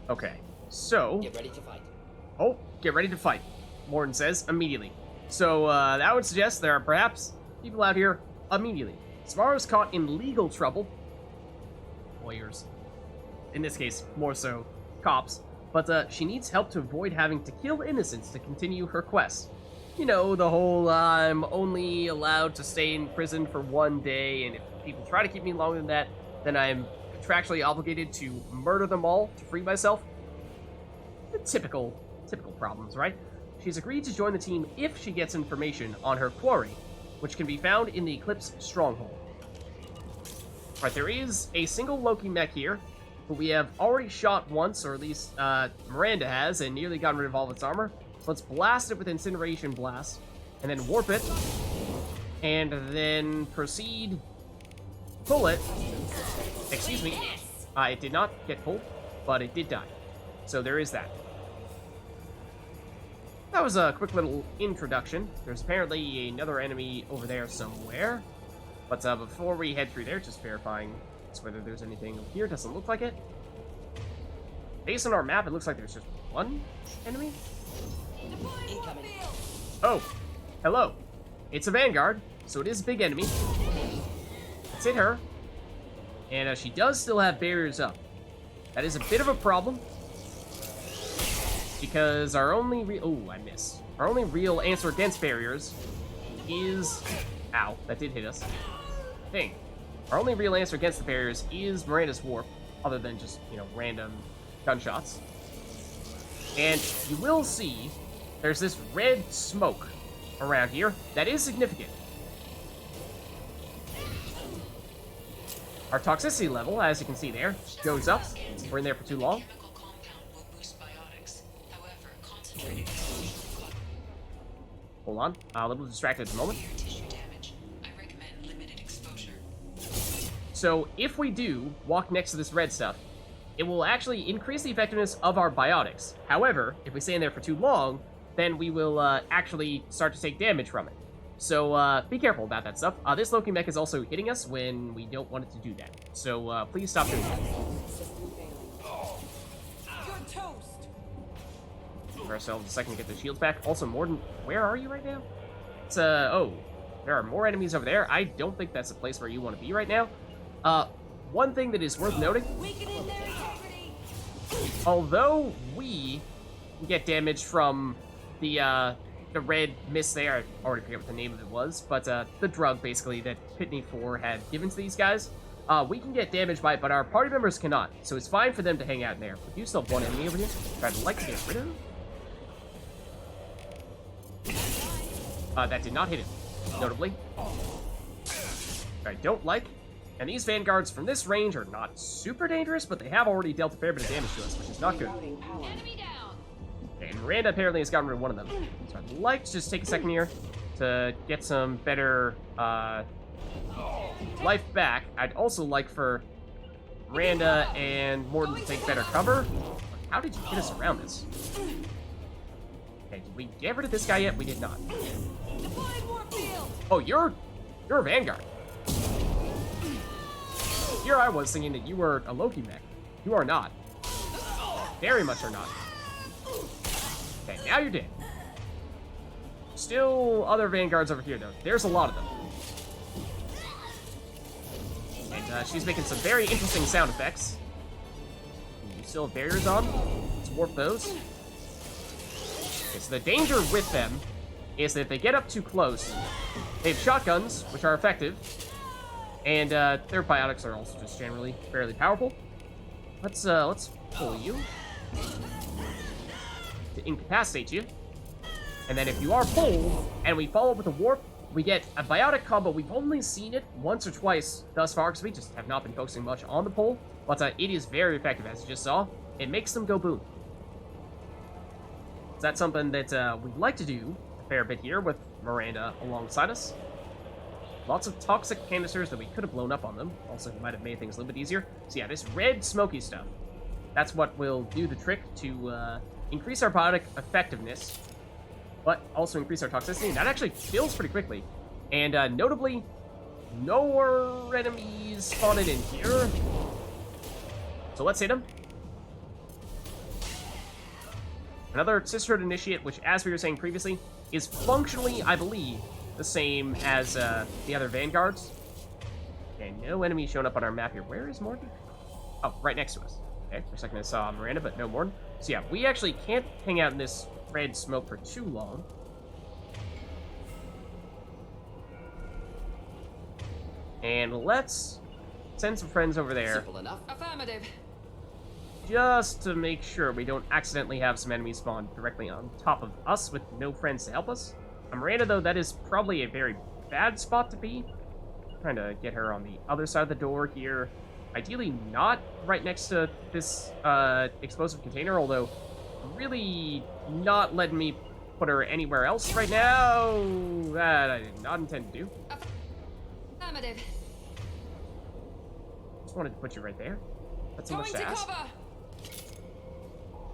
Okay, so... Get ready to fight. Oh, get ready to fight, Morton says immediately. So, that would suggest there are perhaps people out here immediately. Samaro's caught in legal trouble. Lawyers. In this case, more so, cops. But, she needs help to avoid having to kill innocents to continue her quest. You know, the whole, I'm only allowed to stay in prison for 1 day, and if people try to keep me longer than that, then I'm contractually obligated to murder them all to free myself. The typical problems, right? She's agreed to join the team if she gets information on her quarry, which can be found in the Eclipse Stronghold. Right, there is a single Loki mech here, who we have already shot once, or at least Miranda has, and nearly gotten rid of all of its armor. So let's blast it with Incineration Blast, and then warp it, and then proceed, pull it. Excuse me, it did not get pulled, but it did die. So there is that. That was a quick little introduction. There's apparently another enemy over there somewhere. But before we head through there, just verifying whether there's anything over here. Doesn't look like it. Based on our map, it looks like there's just one enemy. Incoming. Oh, hello. It's a Vanguard, so it is a big enemy. Let's hit her. And she does still have barriers up. That is a bit of a problem. Because our only I missed. Our only real answer against barriers is... Ow, that did hit us. Dang. Our only real answer against the barriers is Miranda's Warp, other than just, you know, random gunshots. And you will see there's this red smoke around here that is significant. Our toxicity level, as you can see there, goes up. We're in there for too long. Hold on, a little distracted at the moment. So if we do walk next to this red stuff, it will actually increase the effectiveness of our biotics. However, if we stay in there for too long, then we will actually start to take damage from it. So be careful about that stuff. This Loki mech is also hitting us when we don't want it to do that. So please stop doing that. Give ourselves a second to get the shields back. Also, Morden, where are you right now? It's, oh, there are more enemies over there. I don't think that's the place where you want to be right now. One thing that is worth noting, although we get damage from the red mist there, I already forget what the name of it was, but the drug, basically, that Pitney 4 had given to these guys, we can get damaged by it, but our party members cannot, so it's fine for them to hang out in there. But you still have one enemy over here that I'd like to get rid of. That did not hit him, notably. I don't like. And these Vanguards from this range are not super dangerous, but they have already dealt a fair bit of damage to us, which is not good. And Miranda apparently has gotten rid of one of them. So I'd like to just take a second here to get some better life back. I'd also like for Miranda and Morton to take better cover. How did you get us around this? Okay, did we get rid of this guy yet? We did not. Oh, you're a Vanguard. Here I was thinking that you were a Loki mech. You are not. Very much are not. Okay, now you're dead. Still other Vanguards over here, though. There's a lot of them. And she's making some very interesting sound effects. You still have barriers on. Let's warp those. Okay, so the danger with them is that if they get up too close, they have shotguns, which are effective. And their biotics are also just generally fairly powerful. Let's pull you to incapacitate you. And then if you are pulled and we follow up with a warp, we get a biotic combo. We've only seen it once or twice thus far because we just have not been focusing much on the pull. But it is very effective, as you just saw. It makes them go boom. So that's something that we'd like to do a fair bit here with Miranda alongside us. Lots of toxic canisters that we could have blown up on them. Also, might have made things a little bit easier. So yeah, this red smoky stuff. That's what will do the trick to increase our biotic effectiveness, but also increase our toxicity. And that actually fills pretty quickly. And notably, no more enemies spawning in here. So let's hit them. Another Sisterhood Initiate, which, as we were saying previously, is functionally, I believe, the same as the other Vanguards. Okay, no enemies showing up on our map here. Where is Morgan? Oh, right next to us. Okay, for a second I saw Miranda, but no Morgan. So yeah, we actually can't hang out in this red smoke for too long. And let's send some friends over there. Simple enough. Affirmative. Just to make sure we don't accidentally have some enemies spawn directly on top of us with no friends to help us. Miranda, though, that is probably a very bad spot to be. I'm trying to get her on the other side of the door here. Ideally not right next to this explosive container, although really not letting me put her anywhere else right now. That I did not intend to do. Affirmative. Just wanted to put you right there. That's so much Going to to ask. cover.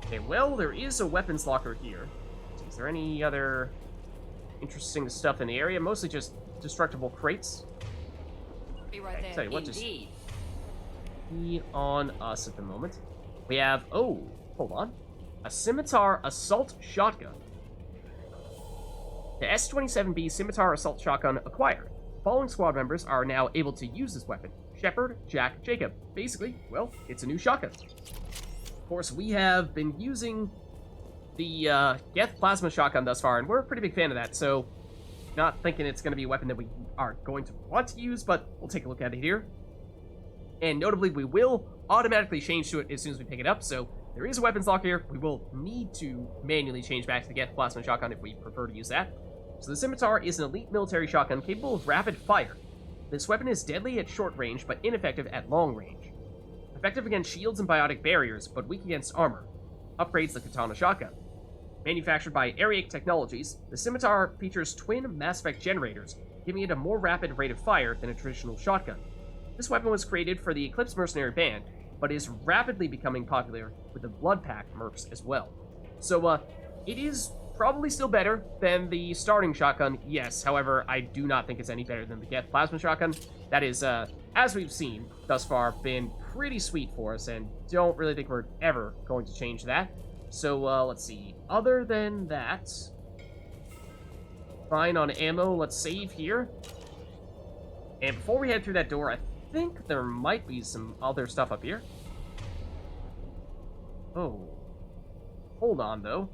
Okay, well, there is a weapons locker here. Is there any other interesting stuff in the area? Mostly just destructible crates. Be right Okay, there. tell you what, just Indeed. be on us at the moment. We have, oh, hold on. A Scimitar Assault Shotgun. The S-27B Scimitar Assault Shotgun acquired. Following squad members are now able to use this weapon. Shepard, Jack, Jacob. Basically, well, it's a new shotgun. Of course, we have been using the Geth Plasma Shotgun thus far, and we're a pretty big fan of that, so not thinking it's going to be a weapon that we are going to want to use, but we'll take a look at it here. And notably, we will automatically change to it as soon as we pick it up, so there is a weapons lock here. We will need to manually change back to the Geth Plasma Shotgun if we prefer to use that. So the Scimitar is an elite military shotgun capable of rapid fire. This weapon is deadly at short range, but ineffective at long range. Effective against shields and biotic barriers, but weak against armor. Upgrades the Katana Shotgun. Manufactured by Ariake Technologies, the Scimitar features twin Mass Effect generators, giving it a more rapid rate of fire than a traditional shotgun. This weapon was created for the Eclipse Mercenary Band, but is rapidly becoming popular with the Blood Pack mercs as well. So, it is probably still better than the starting shotgun, yes. However, I do not think it's any better than the Geth Plasma Shotgun. That is, as we've seen thus far, been pretty sweet for us, and don't really think we're ever going to change that. So, let's see. Other than that, fine on ammo. Let's save here. And before we head through that door, I think there might be some other stuff up here. Oh. Hold on, though.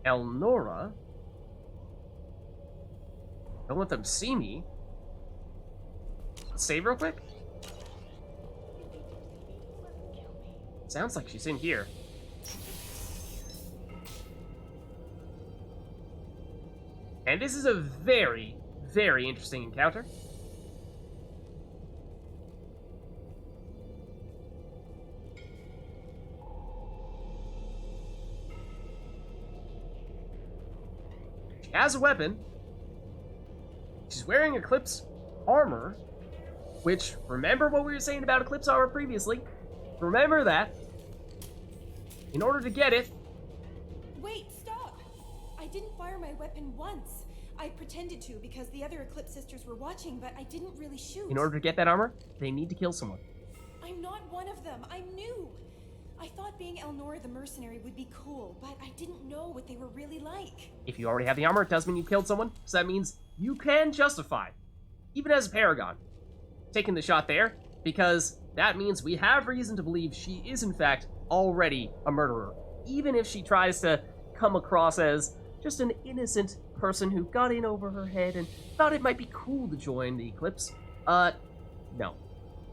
Elnora. Don't let them see me. Let's save real quick. Sounds like she's in here. And this is a very, very interesting encounter. She has a weapon. She's wearing Eclipse armor, which, remember what we were saying about Eclipse armor previously? Remember that. In order to get it... Wait, stop! I didn't fire my weapon once. I pretended to because the other Eclipse sisters were watching, but I didn't really shoot. In order to get that armor, they need to kill someone. I'm not one of them. I'm new. I thought being Elnora the mercenary would be cool, but I didn't know what they were really like. If you already have the armor, it does mean you killed someone, so that means you can justify, even as a Paragon, taking the shot there, because that means we have reason to believe she is in fact already a murderer, even if she tries to come across as just an innocent person who got in over her head and thought it might be cool to join the Eclipse. No.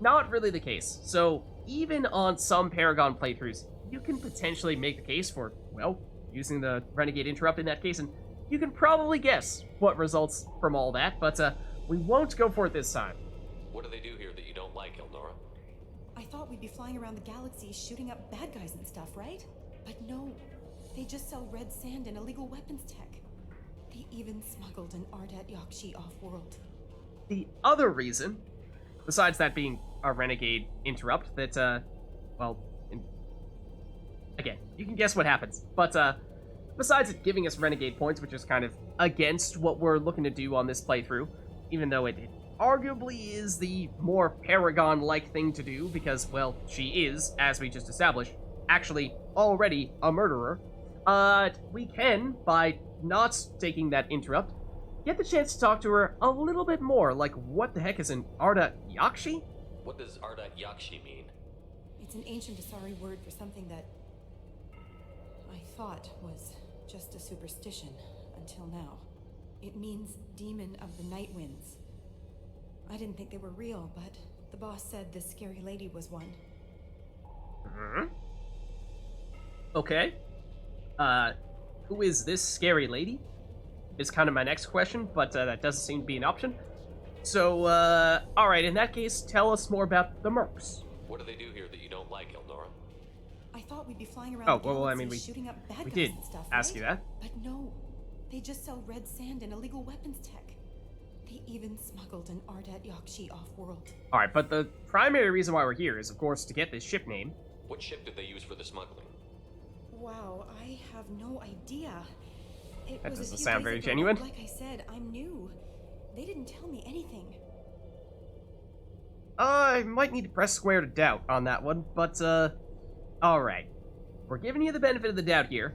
Not really the case. So, even on some Paragon playthroughs, you can potentially make the case for, well, using the Renegade Interrupt in that case, and you can probably guess what results from all that, but we won't go for it this time. What do they do here that you don't like, Elnora? I thought we'd be flying around the galaxy shooting up bad guys and stuff, right? But no. They just sell red sand and illegal weapons tech. They even smuggled an Arta Yakshi off-world. The other reason, besides that being a Renegade Interrupt, that, well, again, you can guess what happens, but, besides it giving us Renegade points, which is kind of against what we're looking to do on this playthrough, even though it arguably is the more Paragon-like thing to do, because, well, she is, as we just established, actually already a murderer. We can, by not taking that interrupt, get the chance to talk to her a little bit more. Like, what the heck is an Arta Yakshi? What does Arta Yakshi mean? It's an ancient Asari word for something that I thought was just a superstition until now. It means demon of the night winds. I didn't think they were real, but the boss said this scary lady was one. Hmm? Okay. Who is this scary lady? Is kind of my next question, but that doesn't seem to be an option. So, alright, in that case, tell us more about the mercs. What do they do here that you don't like, Elnora? I thought we'd be flying around Oh, the well, I galaxy mean, shooting up bad we guys did and stuff, ask right? you that. But no, they just sell red sand and illegal weapons tech. They even smuggled an Arta Yakshi off-world. Alright, but the primary reason why we're here is, of course, to get this ship name. What ship did they use for the smuggling? Wow, I have no idea. It That was doesn't a few sound days very ago. genuine. Like I said, I'm new. They didn't tell me anything. I might need to press square to doubt on that one, but, alright. We're giving you the benefit of the doubt here.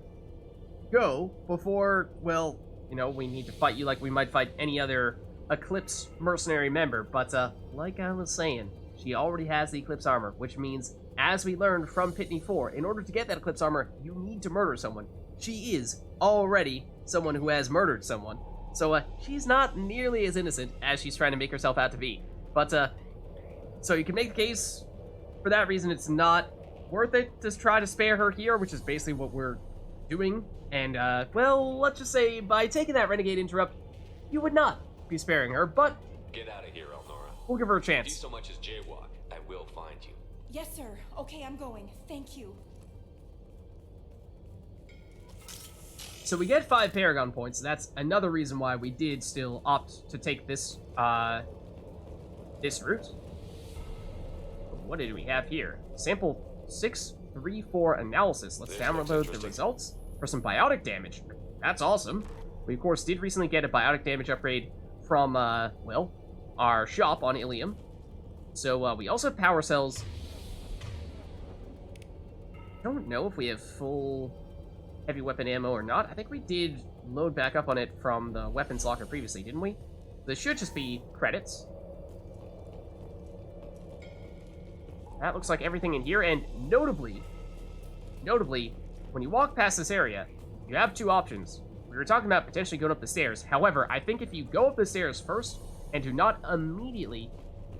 Go before, well, you know, we need to fight you like we might fight any other Eclipse mercenary member, but, like I was saying, she already has the Eclipse armor, which means, as we learned from Pitney 4, in order to get that Eclipse armor, you need to murder someone. She is already someone who has murdered someone, so, she's not nearly as innocent as she's trying to make herself out to be. But, so you can make the case, for that reason, it's not worth it to try to spare her here, which is basically what we're doing. And, well, let's just say, by taking that Renegade interrupt, you would not be sparing her, but Get out of here, Elnora. we'll give her a If you chance. so much as jaywalk, I will find you. Yes, sir. Okay, I'm going. Thank you. So we get 5 Paragon points, that's another reason why we did still opt to take this, this route. What did we have here? Sample 634 analysis. Let's This looks download the interesting. results for some biotic damage. That's awesome. We, of course, did recently get a biotic damage upgrade from, well, our shop on Ilium. So, we also have power cells. I don't know if we have full heavy weapon ammo or not. I think we did load back up on it from the weapons locker previously, didn't we? This should just be credits. That looks like everything in here, and notably, when you walk past this area, you have 2 options. We were talking about potentially going up the stairs. However, I think if you go up the stairs first, and do not immediately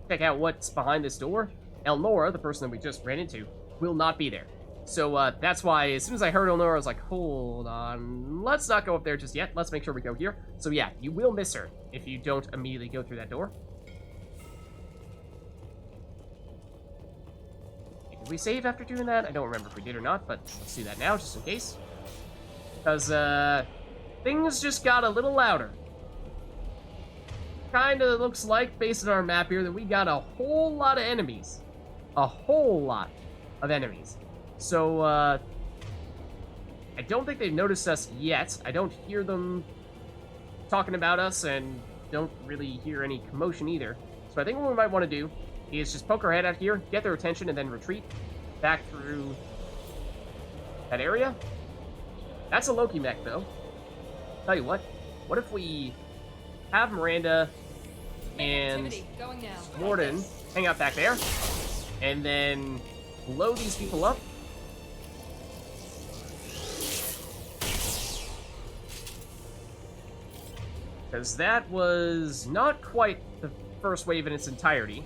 check out what's behind this door, Elnora, the person that we just ran into, will not be there. So, that's why, as soon as I heard Elnora, I was like, hold on, let's not go up there just yet. Let's make sure we go here. So yeah, you will miss her if you don't immediately go through that door. Did we save after doing that? I don't remember if we did or not, but let's do that now, just in case. Because, things just got a little louder. Kinda looks like, based on our map here, that we got a whole lot of enemies. A whole lot of enemies. So, I don't think they've noticed us yet. I don't hear them talking about us, and don't really hear any commotion either. So I think what we might want to do is just poke our head out here, get their attention, and then retreat back through that area. That's a Loki mech, though. Tell you what if we have Miranda and Activity going now. Morden hang out back there, and then blow these people up. Because that was not quite the first wave in its entirety.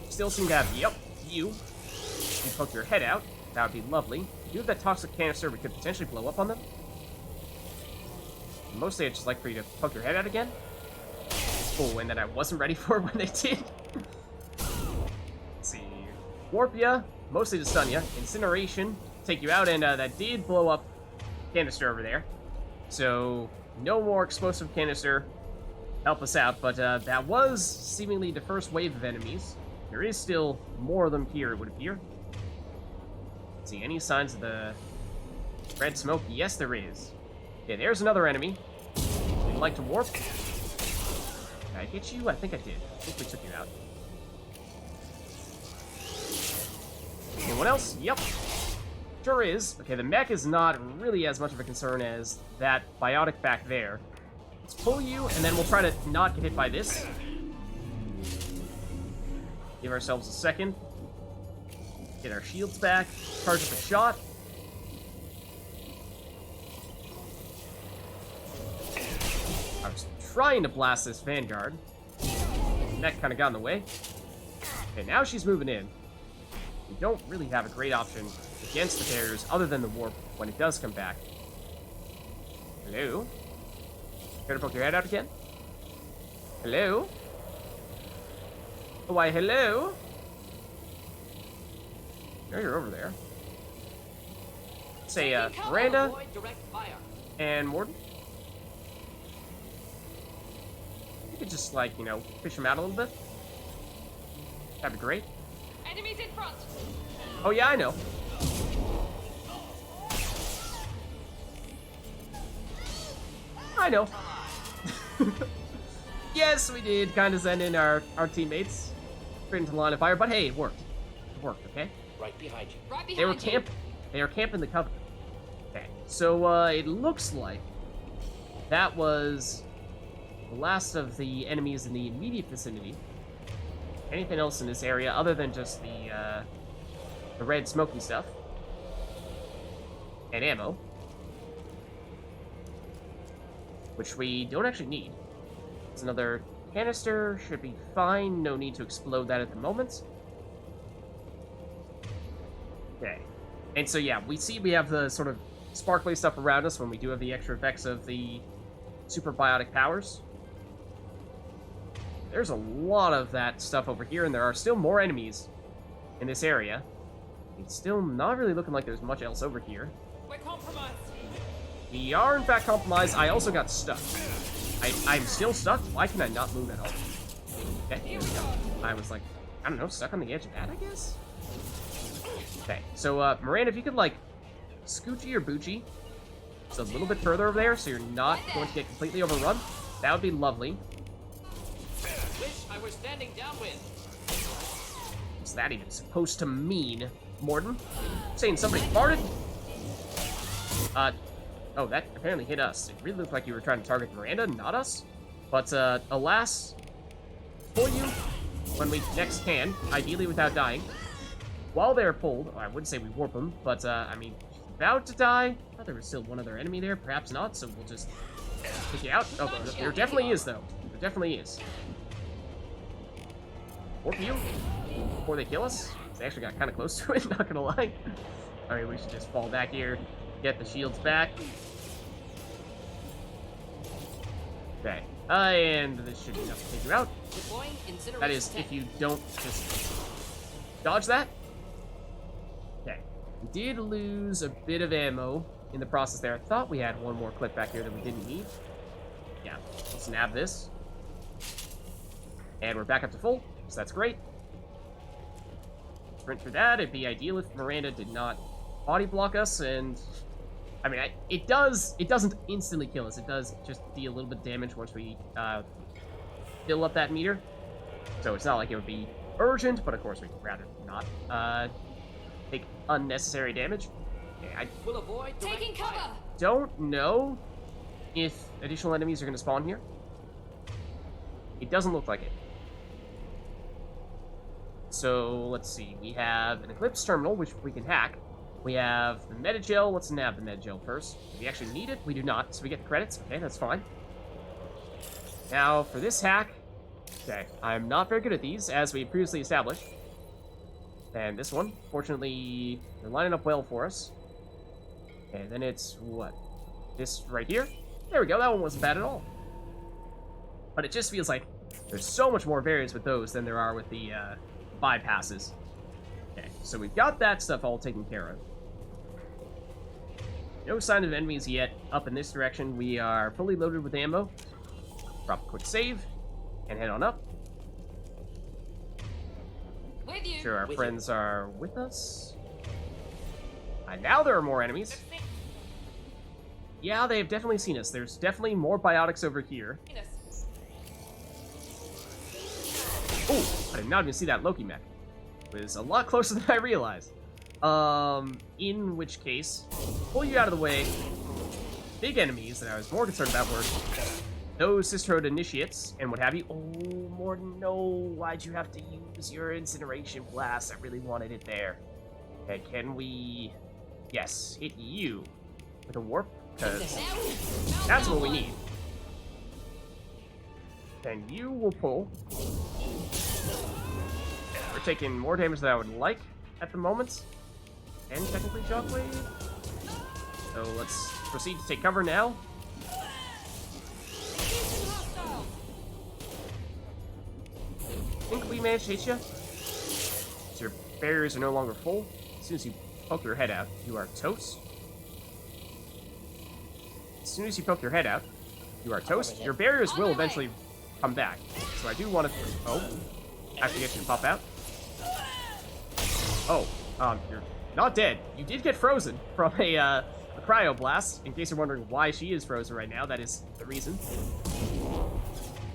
Still seem to have, yep, you. You poke your head out. That would be lovely. You have that toxic canister, we could potentially blow up on them. Mostly I'd just like for you to poke your head out again. Oh, and that I wasn't ready for when they did. Let's see. Warp ya, mostly to stun ya. Incineration, take you out, and that did blow up canister over there. So, no more explosive canister. Help us out, but that was seemingly the first wave of enemies. There is still more of them here, it would appear. See any signs of the red smoke? Yes, there is. Okay, there's another enemy. Would you like to warp? Did I hit you? I think I did. I think we took you out. Anyone else? Yep. Sure is. Okay, the mech is not really as much of a concern as that biotic back there. Let's pull you, and then we'll try to not get hit by this. Give ourselves a second. Get our shields back. Charge up a shot. I was trying to blast this Vanguard. The mech kind of got in the way. Okay, now she's moving in. We don't really have a great option against the barriers other than the warp when it does come back. Hello? Care to poke your head out again? Hello? Oh, why, hello? No, you're over there. Say, Miranda and Morton. You could just, like, you know, fish him out a little bit. That'd be great. Enemies in front. Oh, yeah, I know. I know. Yes, we did kind of send in our teammates straight into the line of fire, but hey, it worked. It worked, okay? Right behind you. Right behind They were you. They were camping the cover. Okay, so it looks like that was the last of the enemies in the immediate vicinity. Anything else in this area other than just the red smoky stuff and ammo, which we don't actually need. It's another canister, should be fine. No need to explode that at the moment. Okay. And so, yeah, we have the sort of sparkly stuff around us when we do have the extra effects of the super biotic powers. There's a lot of that stuff over here, and there are still more enemies in this area. It's still not really looking like there's much else over here. We're compromised. We are, in fact, compromised. I also got stuck. I'm still stuck? Why can I not move at all? Okay, there we go. I was like, I don't know, stuck on the edge of that, I guess? Okay, so, Miranda, if you could, like, scoochy or boochy just a little bit further over there so you're not going to get completely overrun, that would be lovely. Wish I were standing downwind. What's that even supposed to mean, Morton? Saying somebody farted? Oh, that apparently hit us. It really looked like you were trying to target Miranda, not us. But, alas, for you, when we next can, ideally without dying, while they're pulled, I wouldn't say we warp them, but, I mean, about to die. I thought there was still one other enemy there, perhaps not, so we'll just take you out. Oh, there definitely is, though. There definitely is. Warp you before they kill us. They actually got kind of close to it, not gonna lie. Alright, we should just fall back here, get the shields back. Okay, and this should be enough to take you out. That is, if you don't just dodge that. Okay, we did lose a bit of ammo in the process there. I thought we had one more clip back here that we didn't need. Yeah, let's nab this. And we're back up to full, so that's great. Sprint through that. It'd be ideal if Miranda did not body block us, and I mean, it doesn't instantly kill us. It does just deal a little bit of damage once we fill up that meter. So it's not like it would be urgent, but of course we'd rather not take unnecessary damage. Okay, I We'll avoid Taking cover. don't know if additional enemies are going to spawn here. It doesn't look like it. So, let's see. We have an Eclipse terminal, which we can hack. We have the Metagel. Let's nab the Metagel first. Do we actually need it? We do not, so we get the credits. Okay, that's fine. Now, for this hack... Okay, I'm not very good at these, as we previously established. And this one, fortunately, they're lining up well for us. And then it's, what? This right here? There we go, that one wasn't bad at all. But it just feels like there's so much more variance with those than there are with the bypasses. Okay, so we've got that stuff all taken care of. No sign of enemies yet up in this direction. We are fully loaded with ammo. Drop a quick save and head on up. With you. Sure, our friends are with us. And now there are more enemies. Yeah, they've definitely seen us. There's definitely more biotics over here. Oh, I did not even see that Loki mech. It was a lot closer than I realized. In which case, pull you out of the way. Big enemies that I was more concerned about were those Sisterhood Initiates and what have you. Oh, Morton, no. Why'd you have to use your Incineration Blast? I really wanted it there. Okay, can we... Yes, hit you with a warp, because that's what we need. Then you will pull. We're taking more damage than I would like at the moment. And technically Shockwave. So let's proceed to take cover now. I think we managed to hit you. So your barriers are no longer full. As soon as you poke your head out, you are toast. As soon as you poke your head out, you are toast. Your barriers will eventually come back. So I do want to... Oh. Actually get you to pop out. Oh. You're not dead. You did get frozen from a cryo blast. In case you're wondering why she is frozen right now, that is the reason.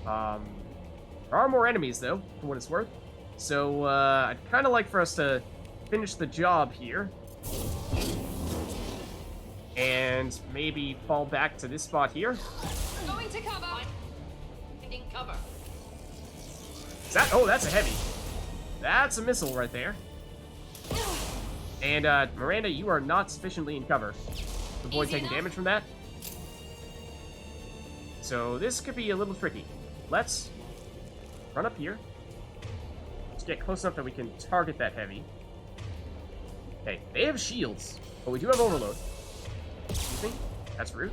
There are more enemies, though, for what it's worth. So, I'd kind of like for us to finish the job here. And maybe fall back to this spot here. Going to cover. Taking cover. Is that... Oh, that's a heavy. That's a missile right there. And, Miranda, you are not sufficiently in cover to avoid taking damage from that. So this could be a little tricky. Let's run up here. Let's get close enough that we can target that heavy. Okay, they have shields, but we do have overload. Excuse me? That's rude.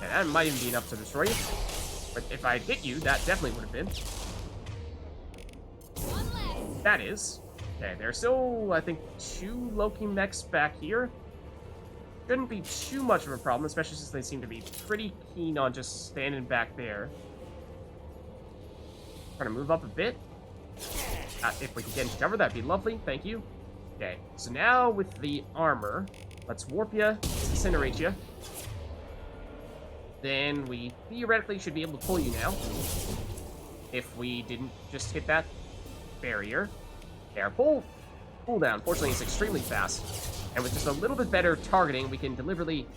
And that might even be enough to destroy you. But if I hit you, that definitely would have been. That is. Okay, there's still, I think, 2 Loki mechs back here. Shouldn't be too much of a problem, especially since they seem to be pretty keen on just standing back there. Trying to move up a bit. If we could get into cover, that'd be lovely. Thank you. Okay, so now with the armor, let's warp you, incinerate you. Then we theoretically should be able to pull you now. If we didn't just hit that barrier. Okay, our cooldown, fortunately, is extremely fast. And with just a little bit better targeting, we can deliberately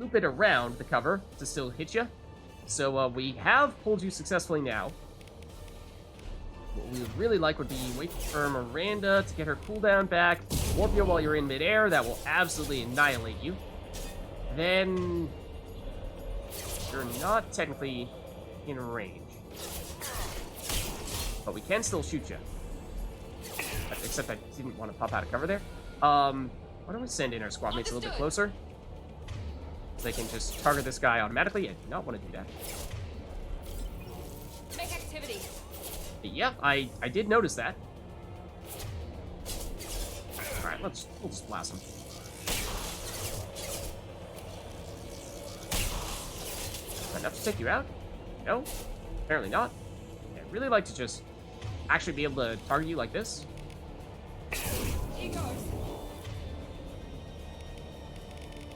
loop it around the cover to still hit you. So we have pulled you successfully now. What we would really like would be wait for Miranda to get her cooldown back, warp you while you're in midair. That will absolutely annihilate you. Then you're not technically in range, but we can still shoot you. Except I didn't want to pop out of cover there. Why don't we send in our squad mates a little bit closer? So they can just target this guy automatically. I do not want to do that. Make activity. Yeah, I did notice that. Alright, we'll just blast him. Enough to take you out? No? Apparently not. Okay, I'd really like to just actually be able to target you like this. Here goes.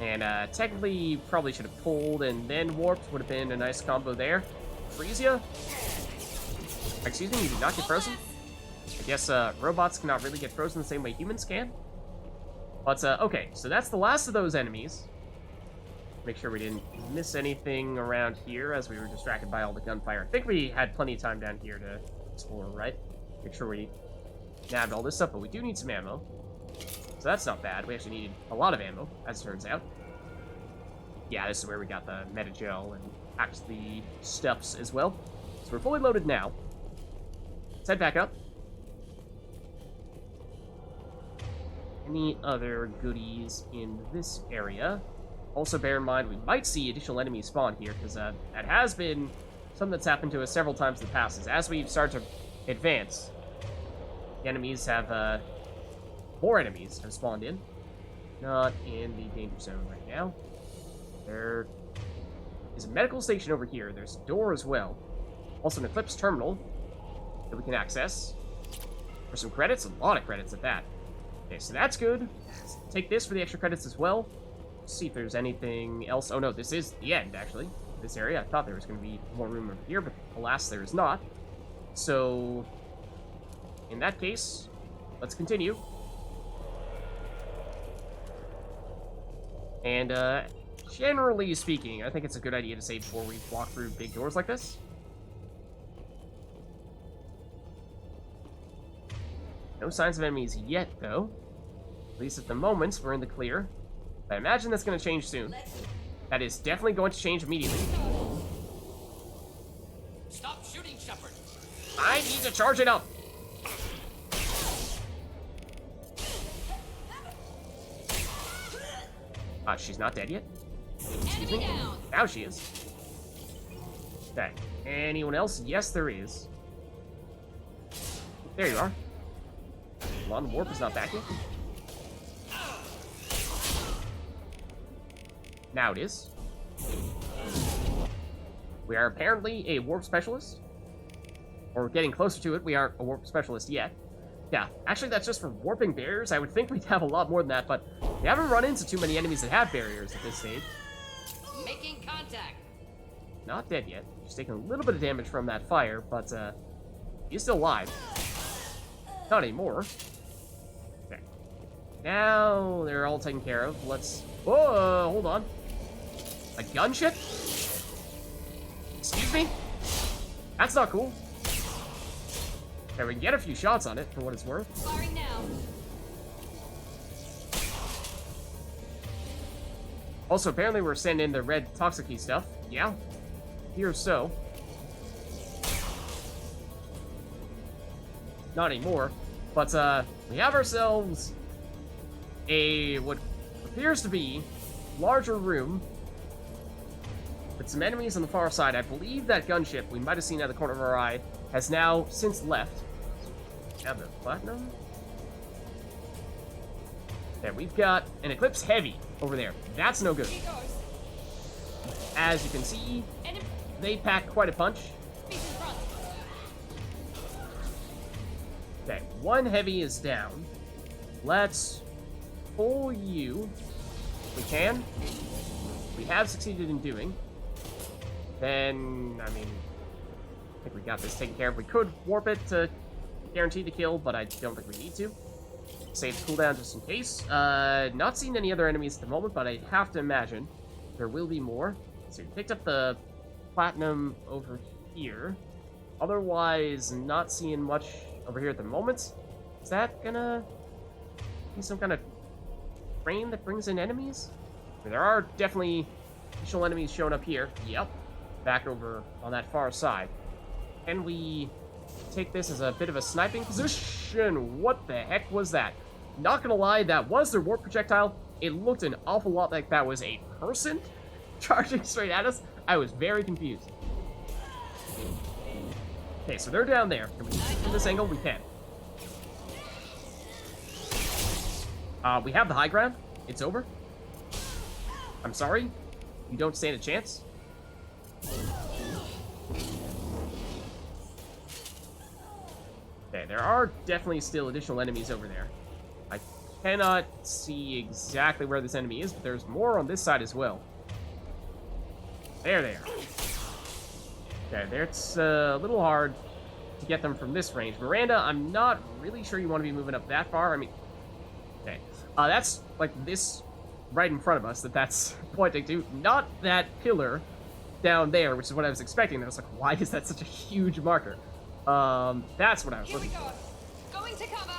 And technically, probably should have pulled and then warped. Would have been a nice combo there. Freeze ya? Excuse me, you did not get frozen? I guess robots cannot really get frozen the same way humans can. But, okay, so that's the last of those enemies. Make sure we didn't miss anything around here as we were distracted by all the gunfire. I think we had plenty of time down here to explore, right? Make sure we nabbed all this stuff, but we do need some ammo. So that's not bad. We actually needed a lot of ammo, as it turns out. Yeah, this is where we got the metagel and actually stuffs as well. So we're fully loaded now. Let's head back up. Any other goodies in this area? Also, bear in mind, we might see additional enemies spawn here, because that has been something that's happened to us several times in the past, is as we start to advance, the enemies have, more enemies have spawned in. Not in the danger zone right now. There is a medical station over here. There's a door as well. Also an Eclipse terminal that we can access. For some credits, a lot of credits at that. Okay, so that's good. Let's take this for the extra credits as well. Let's see if there's anything else. Oh no, this is the end, actually. This area. I thought there was going to be more room over here, but alas, there is not. So, in that case, let's continue. And, generally speaking, I think it's a good idea to save before we walk through big doors like this. No signs of enemies yet, though. At least at the moment, we're in the clear. I imagine that's going to change soon. That is definitely going to change immediately. Stop shooting, Shepard. I need to charge it up. She's not dead yet. Excuse me. Now she is. Okay. Anyone else? Yes, there is. There you are. Hold on, warp is not back yet. Now it is. We are apparently a warp specialist. Or getting closer to it. We aren't a warp specialist yet. Yeah, actually that's just for warping barriers. I would think we'd have a lot more than that, but we haven't run into too many enemies that have barriers at this stage. Making contact. Not dead yet. She's taking a little bit of damage from that fire, but he's still alive. Not anymore. Okay. Now they're all taken care of. Let's... Whoa, hold on. A gunship? Excuse me? That's not cool. Okay, we can get a few shots on it, for what it's worth. Firing now. Also, apparently we're sending in the red toxic stuff. Yeah. Here so. Not anymore. But, we have ourselves a, what appears to be, larger room with some enemies on the far side. I believe that gunship we might have seen out of the corner of our eye has now since left. Now the platinum. There, we've got an Eclipse Heavy over there. That's no good. Here goes. As you can see, Enemy they pack quite a punch. in front. Okay, one heavy is down. Let's pull you. We can. We have succeeded in doing. Then, I mean, I think we got this taken care of. We could warp it to guarantee the kill, but I don't think we need to. Save the cooldown just in case. Not seeing any other enemies at the moment, but I have to imagine there will be more. So we picked up the platinum over here. Otherwise, not seeing much over here at the moment. Is that gonna be some kind of frame that brings in enemies? There are definitely additional enemies showing up here. Yep. Back over on that far side. Can we take this as a bit of a sniping position? What the heck was that? Not gonna lie, that was their warp projectile. It looked an awful lot like that was a person charging straight at us. I was very confused. Okay, so they're down there. Can we from this angle? We can. We have the high ground. It's over. I'm sorry. You don't stand a chance. Okay, there are definitely still additional enemies over there. I cannot see exactly where this enemy is, but there's more on this side as well. There they are. Okay, it's a little hard to get them from this range. Miranda, I'm not really sure you want to be moving up that far. I mean, okay. That's like this right in front of us that's pointing to. Not that pillar down there, which is what I was expecting. I was like, why is that such a huge marker? That's what I was Here we looking go. for. Going to cover.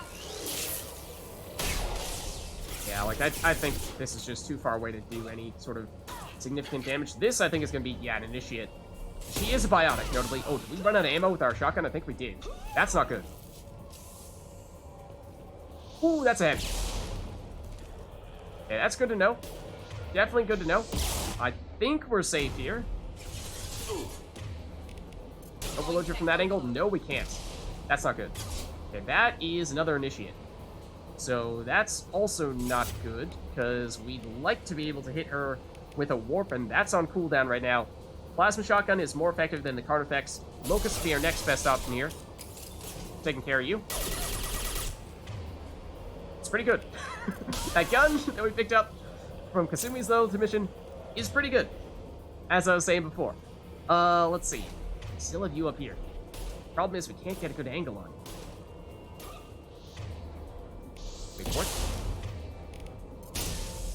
Yeah, like, I think this is just too far away to do any sort of significant damage. This, I think, is going to be, yeah, an initiate. She is a biotic, notably. Oh, did we run out of ammo with our shotgun? I think we did. That's not good. Ooh, that's a heavy. Okay, that's good to know. Definitely good to know. I think we're safe here. Overload you from that angle? No, we can't. That's not good. Okay, that is another initiate. So that's also not good, because we'd like to be able to hit her with a warp, and that's on cooldown right now. Plasma Shotgun is more effective than the card effects. Locust will be our next best option here. Taking care of you. It's pretty good. That gun that we picked up from Kasumi's Loyalty mission is pretty good, as I was saying before. Let's see. We still have you up here. Problem is we can't get a good angle on you.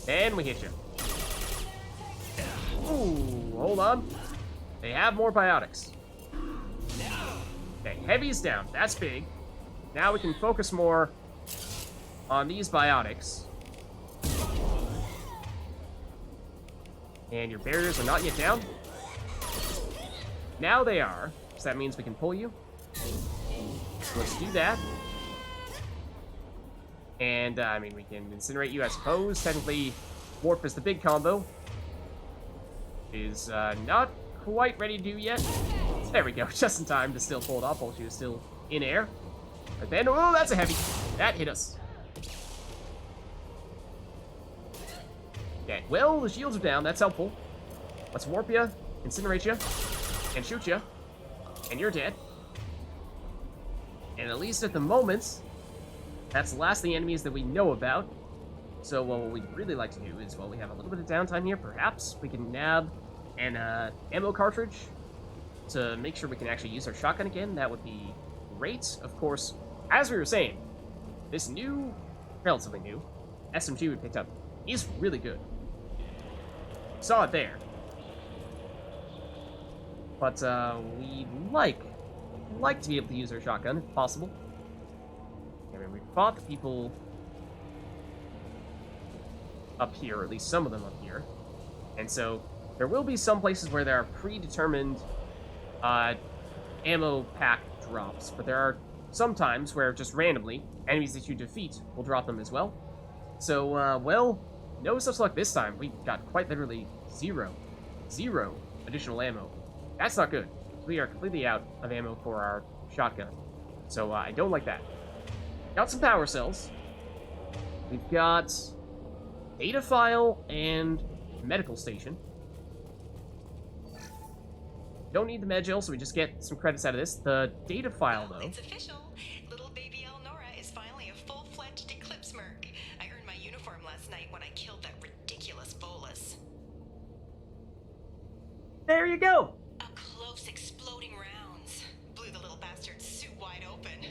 And we hit you. Ooh, hold on. They have more biotics. Okay, heavy's down. That's big. Now we can focus more on these biotics. And your barriers are not yet down. Now they are. So that means we can pull you. So let's do that. And, I mean, we can incinerate you, I suppose. Technically, Warp is the big combo. Is not quite ready to do yet. There we go, just in time to still pull it off while she was still in air. But then, oh, that's a heavy. That hit us. Okay, well, the shields are down. That's helpful. Let's warp you, incinerate you, and shoot you. And you're dead. And at least at the moment, that's the last of the enemies that we know about. So what we'd really like to do is, while we have a little bit of downtime here, perhaps we can nab an ammo cartridge to make sure we can actually use our shotgun again. That would be great. Of course, as we were saying, this new, relatively new, SMG we picked up is really good. Saw it there. But we'd like to be able to use our shotgun if possible. I mean, we fought the people up here, or at least some of them up here. And so there will be some places where there are predetermined ammo pack drops, but there are some times where just randomly enemies that you defeat will drop them as well. So, well, no such luck this time. We got quite literally zero additional ammo. That's not good. We are completely out of ammo for our shotgun. So, I don't like that. Got some power cells. We've got data file and medical station. Don't need the med gel, so we just get some credits out of this. The data file, though. It's official. Little baby Elnora is finally a full-fledged Eclipse merc. I earned my uniform last night when I killed that ridiculous bolus. There you go. Up close, exploding rounds blew the little bastard's suit wide open.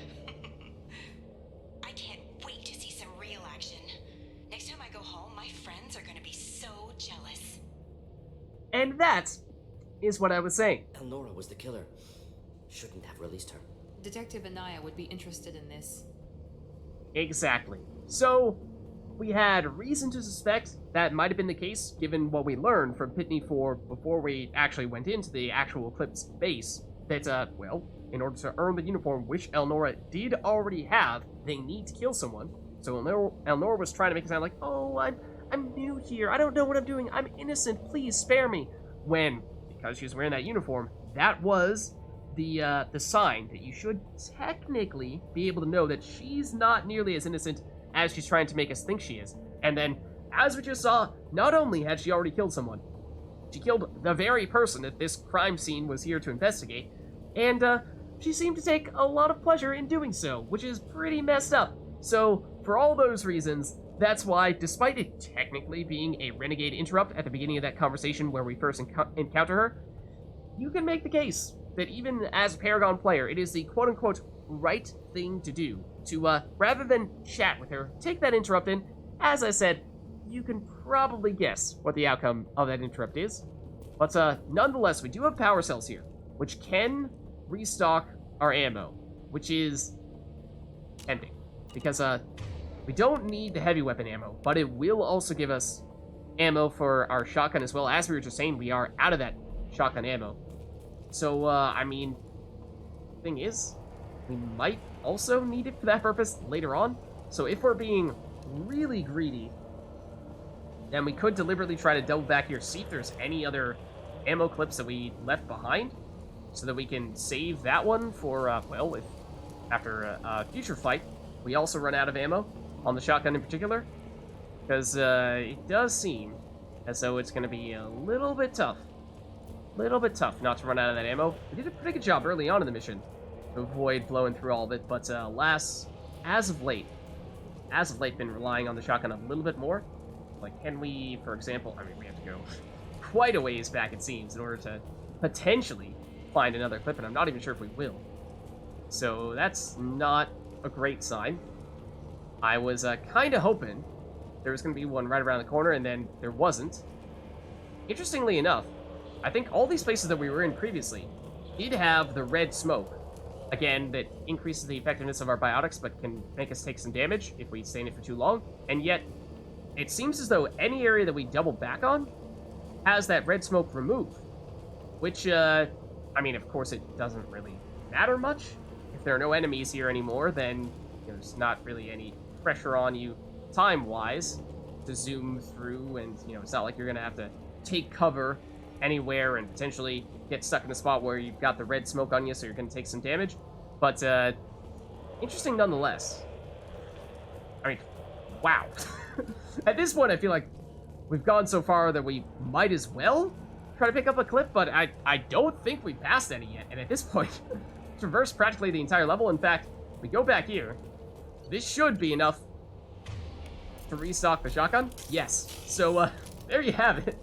I can't wait to see some real action. Next time I go home, my friends are gonna be so jealous. And that is what I was saying. Elnora was the killer. Shouldn't have released her. Detective Anaya would be interested in this. Exactly. So, we had reason to suspect that might have been the case, given what we learned from Pitney 4 before we actually went into the actual Eclipse base, that, well, in order to earn the uniform, which Elnora did already have, they need to kill someone. So Elnora was trying to make it sound like, oh, I'm new here, I don't know what I'm doing, I'm innocent, please spare me. When, because she was wearing that uniform, that was the sign that you should technically be able to know that she's not nearly as innocent as she's trying to make us think she is. And then, as we just saw, not only had she already killed someone, she killed the very person that this crime scene was here to investigate, and she seemed to take a lot of pleasure in doing so, which is pretty messed up. So, for all those reasons, that's why, despite it technically being a renegade interrupt at the beginning of that conversation where we first encounter her, you can make the case that even as a Paragon player, it is the quote-unquote right thing to do, to, rather than chat with her, take that interrupt in. As I said, you can probably guess what the outcome of that interrupt is. But, nonetheless, we do have power cells here, which can restock our ammo, which is tempting. Because, we don't need the heavy weapon ammo, but it will also give us ammo for our shotgun as well. As we were just saying, we are out of that shotgun ammo. So, I mean, thing is, we might also need it for that purpose later on. So if we're being really greedy, then we could deliberately try to double back here, see if there's any other ammo clips that we left behind, so that we can save that one for, well, if after a future fight, we also run out of ammo on the shotgun in particular, because it does seem as though it's going to be a little bit tough not to run out of that ammo. We did a pretty good job early on in the mission to avoid blowing through all of it, but alas, as of late, been relying on the shotgun a little bit more. Like, can we, for example, I mean, we have to go quite a ways back, it seems, in order to potentially find another clip, and I'm not even sure if we will. So that's not a great sign. I was kind of hoping there was going to be one right around the corner, and then there wasn't. Interestingly enough, I think all these places that we were in previously did have the red smoke. Again, that increases the effectiveness of our biotics, but can make us take some damage if we stay in it for too long. And yet, it seems as though any area that we double back on has that red smoke removed. Which, I mean, of course it doesn't really matter much. If there are no enemies here anymore, then there's not really any pressure on you time-wise to zoom through, and, it's not like you're going to have to take cover anywhere and potentially get stuck in a spot where you've got the red smoke on you, so you're going to take some damage. But, interesting nonetheless. I mean, wow. At this point, I feel like we've gone so far that we might as well try to pick up a clip, but I don't think we passed any yet. And at this point, traversed practically the entire level. In fact, we go back here. This should be enough to restock the shotgun. Yes. So, there you have it.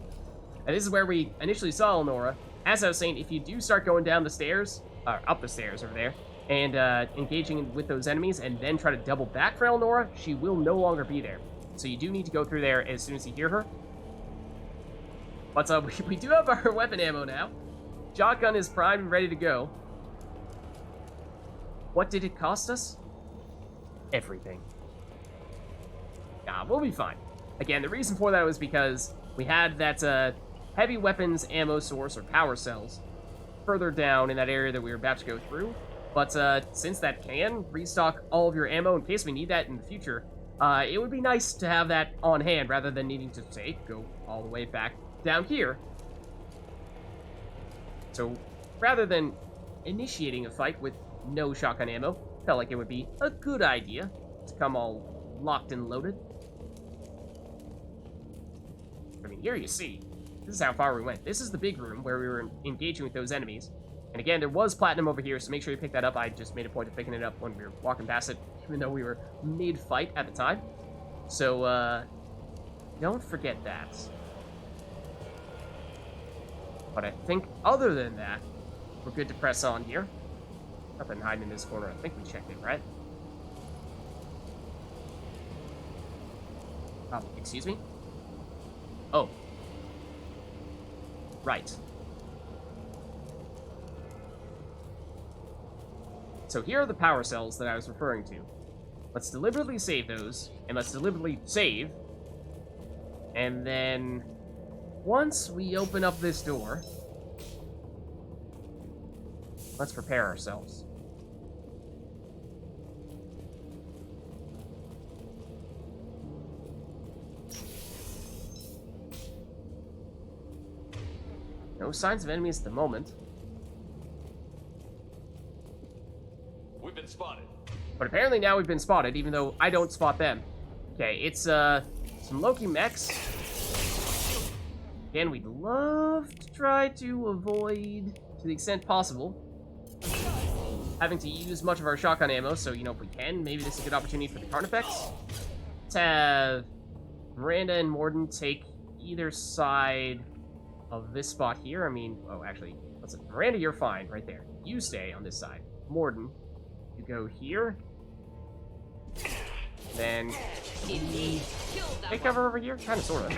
And this is where we initially saw Elnora. As I was saying, if you do start going down the stairs, or up the stairs over there, and engaging with those enemies, and then try to double back for Elnora, she will no longer be there. So you do need to go through there as soon as you hear her. But we do have our weapon ammo now. Shotgun is primed and ready to go. What did it cost us? Everything. Nah, we'll be fine. Again, the reason for that was because we had that heavy weapons ammo source, or power cells, further down in that area that we were about to go through. But since that can restock all of your ammo in case we need that in the future, it would be nice to have that on hand rather than needing to, say, go all the way back down here. So rather than initiating a fight with no shotgun ammo, felt like it would be a good idea to come all locked and loaded. I mean, here you see, this is how far we went. This is the big room where we were engaging with those enemies. And again, there was platinum over here, so make sure you pick that up. I just made a point of picking it up when we were walking past it, even though we were mid-fight at the time. So, don't forget that. But I think other than that, we're good to press on here. Nothing hiding in this corner. I think we checked it, right? Excuse me? Oh. Right. So here are the power cells that I was referring to. Let's deliberately save those, and let's deliberately save. And then, once we open up this door, let's prepare ourselves. No signs of enemies at the moment. We've been spotted. But apparently now we've been spotted, even though I don't spot them. Okay, it's, some Loki mechs. Again, we'd love to try to avoid, to the extent possible, having to use much of our shotgun ammo, so, if we can, maybe this is a good opportunity for the Carnifex. Let's have Miranda and Morden take either side of this spot here. I mean, actually, Miranda, you're fine right there. You stay on this side. Morden, you go here. Then, take cover over here? Kind of, sort of.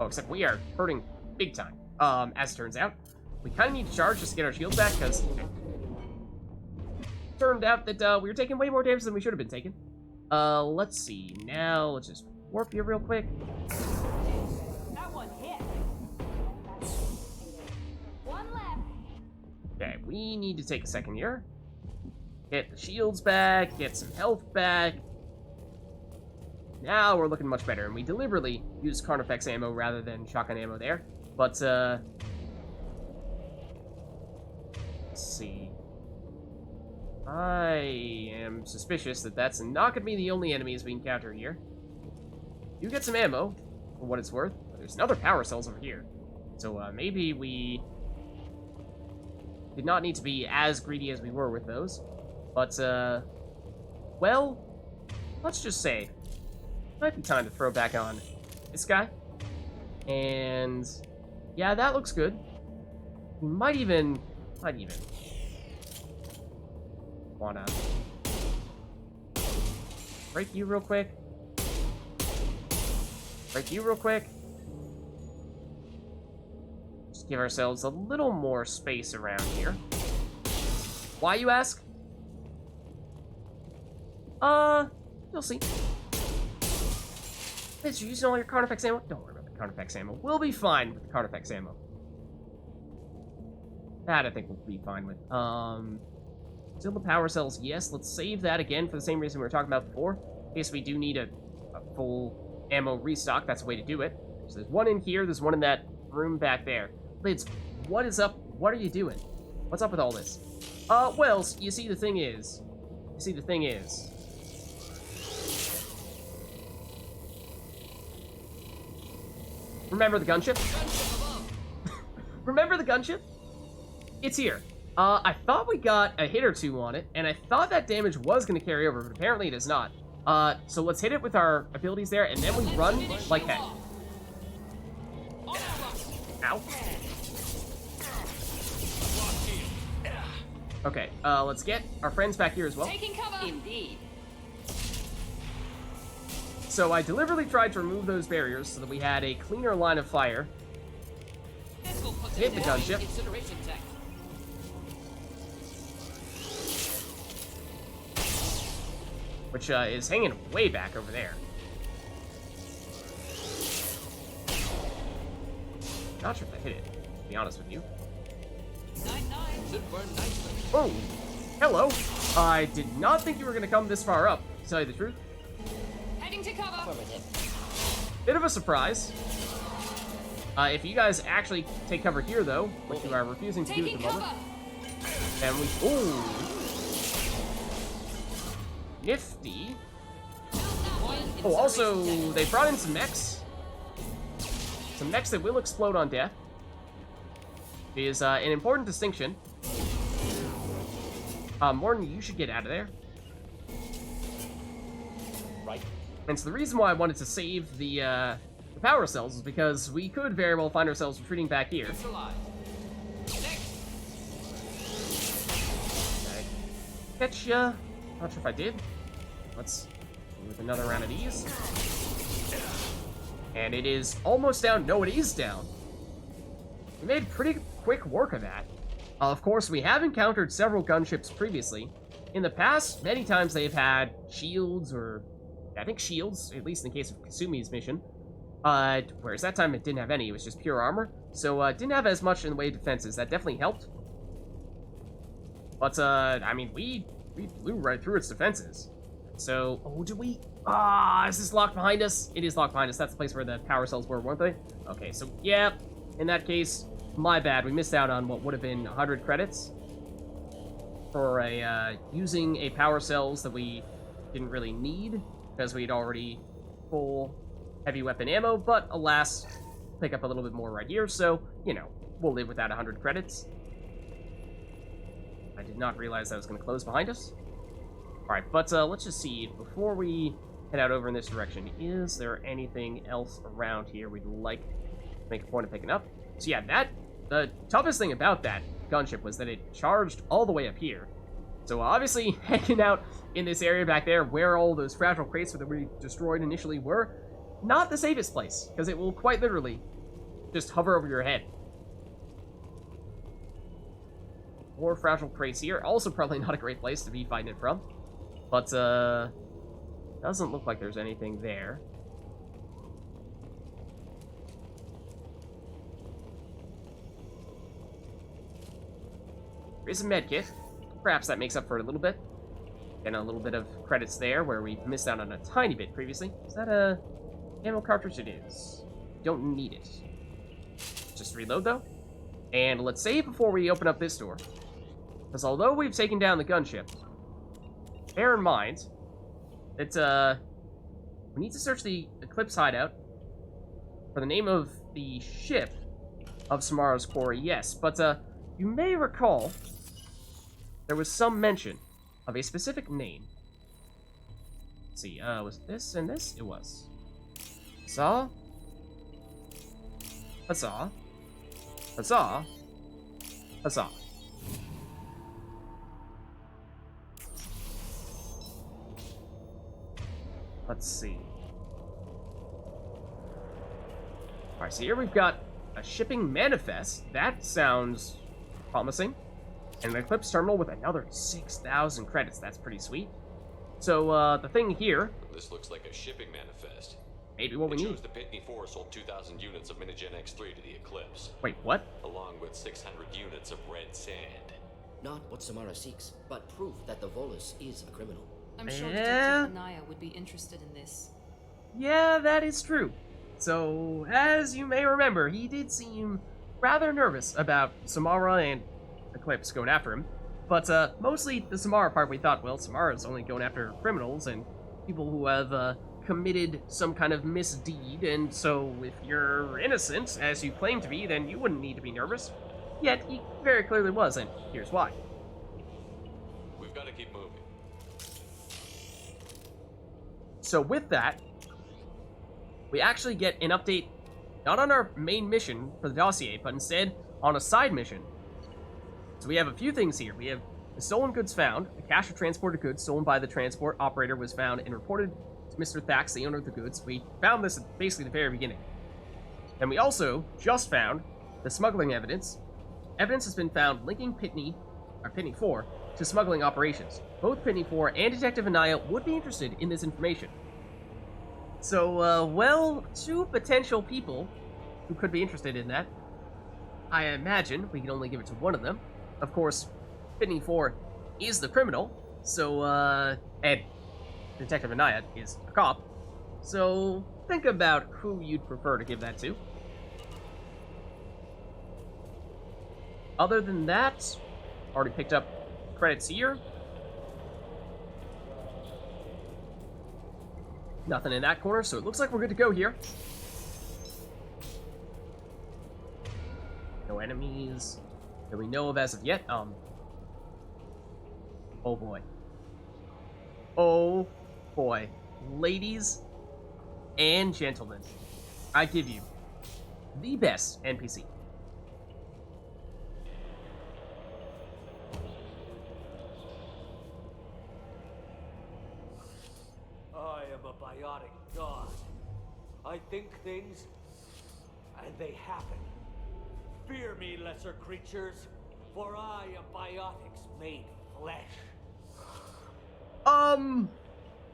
Oh, except we are hurting big time. As it turns out. We kind of need to charge just to get our shields back, because turned out that we were taking way more damage than we should have been taking. Let's see. Now, let's just warp you real quick. That one hit. One left. Okay, we need to take a second here. Get the shields back, get some health back. Now we're looking much better, and we deliberately used Carnifex ammo rather than shotgun ammo there. But, let's see. I am suspicious that that's not going to be the only enemies we encounter here. You get some ammo, for what it's worth. But there's another power cells over here. So, maybe we did not need to be as greedy as we were with those. But, well, let's just say, might be time to throw back on this guy. And, yeah, that looks good. We might even wanna break you real quick. Break you real quick. Just give ourselves a little more space around here. Why, you ask? You'll see. Vids, you're using all your Carnifex ammo? Don't worry about the Carnifex ammo. We'll be fine with the Carnifex ammo. That I think we'll be fine with. Still the power cells, yes. Let's save that again for the same reason we were talking about before. In case we do need a full ammo restock, that's a way to do it. So there's one in here, there's one in that room back there. Vids, what is up? What are you doing? What's up with all this? Well, you see, the thing is... Remember the gunship? Remember the gunship? It's here. I thought we got a hit or two on it, and I thought that damage was going to carry over, but apparently it is not. So let's hit it with our abilities there, and then we run like heck. Ow. Okay, let's get our friends back here as well. Taking cover. Indeed. So I deliberately tried to remove those barriers so that we had a cleaner line of fire. This will put Hit the gunship. Incineration tech. Which is hanging way back over there. Not sure if I hit it, to be honest with you. 9-9. Should burn nicely. Oh, hello. I did not think you were going to come this far up, to tell you the truth. Heading to cover. Bit of a surprise. If you guys actually take cover here, though, which you are refusing to do at Taking the moment, cover. then we... Ooh. Nifty. Oh, also, they brought in some mechs. Some mechs that will explode on death. Is an important distinction. Morton, you should get out of there. Right. And so the reason why I wanted to save the power cells is because we could very well find ourselves retreating back here. Neutralized. Next. Okay. Catch ya. Not sure if I did. Let's do with another round of these. And it is almost down. No, it is down. We made pretty quick work of that. Of course, we have encountered several gunships previously. In the past, many times they've had shields, or I think shields, at least in the case of Kasumi's mission. Whereas that time it didn't have any, it was just pure armor. So it didn't have as much in the way of defenses. That definitely helped. But, I mean, we blew right through its defenses. So, oh, did we? Is this locked behind us? It is locked behind us. That's the place where the power cells were, weren't they? Okay, so, yeah, in that case, my bad. We missed out on what would have been 100 credits for using a power cells that we didn't really need because we'd already full heavy weapon ammo, but alas, pick up a little bit more right here, so, you know, we'll live without 100 credits. I did not realize that was going to close behind us. Alright, but let's just see, before we head out over in this direction, is there anything else around here we'd like to make a point of picking up? So yeah, the toughest thing about that gunship was that it charged all the way up here. So obviously, hanging out in this area back there, where all those fragile crates that we destroyed initially were, not the safest place, because it will quite literally just hover over your head. More fragile crates here, also probably not a great place to be fighting it from. But, doesn't look like there's anything there. There is a medkit. Perhaps that makes up for it a little bit. And a little bit of credits there, where we missed out on a tiny bit previously. Is that a ammo cartridge? It is. Don't need it. Just reload, though. And let's save before we open up this door. Because although we've taken down the gunship, bear in mind that we need to search the Eclipse hideout for the name of the ship of Samara's quarry, yes. But you may recall there was some mention of a specific name. Let's see, was this and this? It was. Huzzah. Huzzah. Huzzah. Huzzah. Let's see. Alright, so here we've got a shipping manifest. That sounds promising. And an Eclipse terminal with another 6,000 credits. That's pretty sweet. So, the thing here... This looks like a shipping manifest. Maybe what we It need. shows the Pitney 4 sold 2,000 units of Minigen X3 to the Eclipse, Wait, what? along with 600 units of red sand. Not what Samara seeks, but proof that the Volus is a criminal. I'm sure Yeah. Detective Anaya would be interested in this. Yeah, that is true. So, as you may remember, he did seem rather nervous about Samara and Eclipse going after him. But, mostly the Samara part, we thought, well, Samara's only going after criminals and people who have, committed some kind of misdeed, and so if you're innocent, as you claim to be, then you wouldn't need to be nervous. Yet, he very clearly was, and here's why. We've got to keep moving. So with that, we actually get an update, not on our main mission for the dossier, but instead on a side mission. So we have a few things here. We have the stolen goods found. A cache of transported goods stolen by the transport operator was found and reported to Mr. Thax, the owner of the goods. We found this at basically the very beginning. And we also just found the smuggling evidence. Evidence has been found linking Pitney 4, to smuggling operations. Both Pitney 4 and Detective Anaya would be interested in this information. So, well, two potential people who could be interested in that. I imagine we can only give it to one of them. Of course, Pitney 4 is the criminal, so, and Detective Anaya is a cop. So, think about who you'd prefer to give that to. Other than that, already picked up credits here. Nothing in that corner, so it looks like we're good to go here. No enemies that we know of as of yet. Oh boy. Oh boy. Ladies and gentlemen, I give you the best NPC. I am a biotic god. I think things, and they happen. Fear me, lesser creatures, for I am biotics made flesh.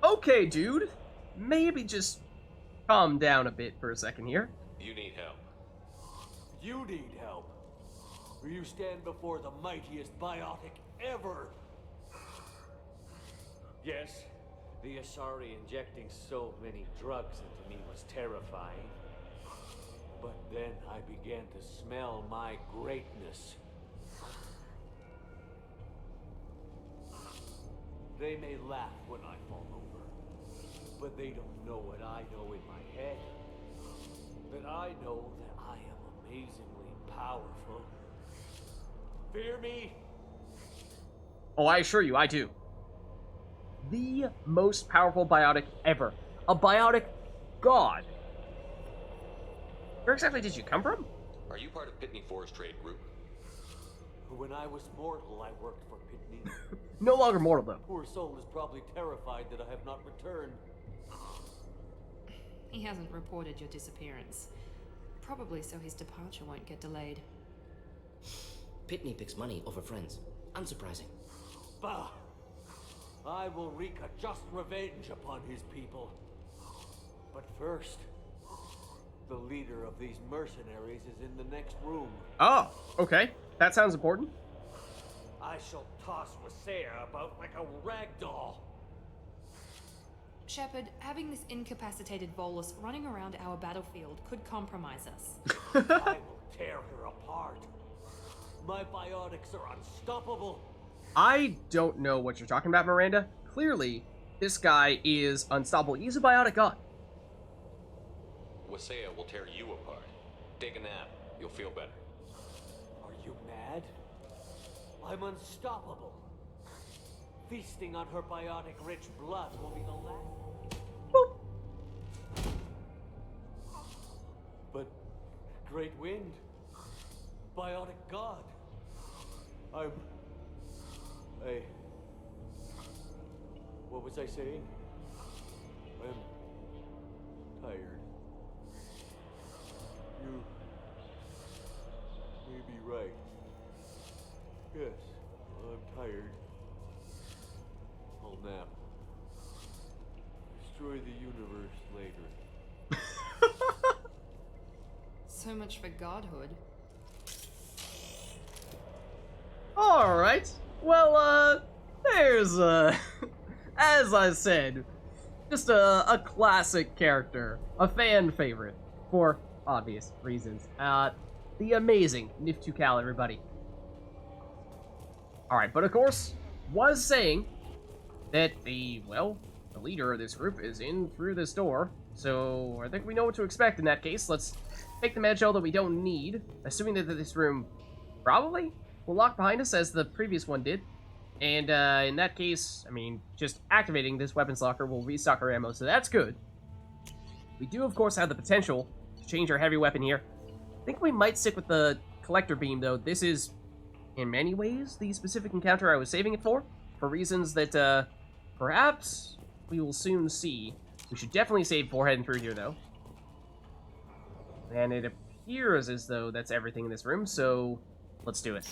Okay, dude. Maybe just calm down a bit for a second here. You need help. You need help. For you stand before the mightiest biotic ever. Yes, the Asari injecting so many drugs into me was terrifying. But then I began to smell my greatness. They may laugh when I fall over, but they don't know what I know in my head. That I know that I am amazingly powerful. Fear me? Oh, I assure you, I do. The most powerful biotic ever. A biotic god. Where exactly did you come from? Are you part of Pitney 4's trade group? When I was mortal, I worked for Pitney. No longer mortal, though. Poor soul is probably terrified that I have not returned. He hasn't reported your disappearance. Probably so his departure won't get delayed. Pitney picks money over friends. Unsurprising. Bah! I will wreak a just revenge upon his people. But first, the leader of these mercenaries is in the next room. Oh, okay. That sounds important. I shall toss Wasea about like a rag doll. Shepard, having this incapacitated Volus running around our battlefield could compromise us. I will tear her apart. My biotics are unstoppable. I don't know what you're talking about, Miranda. Clearly, this guy is unstoppable. He's a biotic god. Wasea will tear you apart. Take a nap. You'll feel better. Are you mad? I'm unstoppable. Feasting on her biotic-rich blood will be the last. Boop. But, Great Wind, biotic god, what was I saying? I'm tired. You may be right. Yes, I'm tired. I'll nap. Destroy the universe later. So much for godhood. Alright. Well, there's, as I said, just a classic character. A fan favorite, for obvious reasons. The amazing Niftukal, everybody. Alright, but of course, was saying that the leader of this group is in through this door. So, I think we know what to expect in that case. Let's take the med shell that we don't need, assuming that this room probably will lock behind us as the previous one did. And in that case, I mean, just activating this weapons locker will restock our ammo, so that's good. We do, of course, have the potential to change our heavy weapon here. I think we might stick with the collector beam, though. This is, in many ways, the specific encounter I was saving it for reasons that perhaps we will soon see. We should definitely save for heading through here, though. And it appears as though that's everything in this room, so let's do it.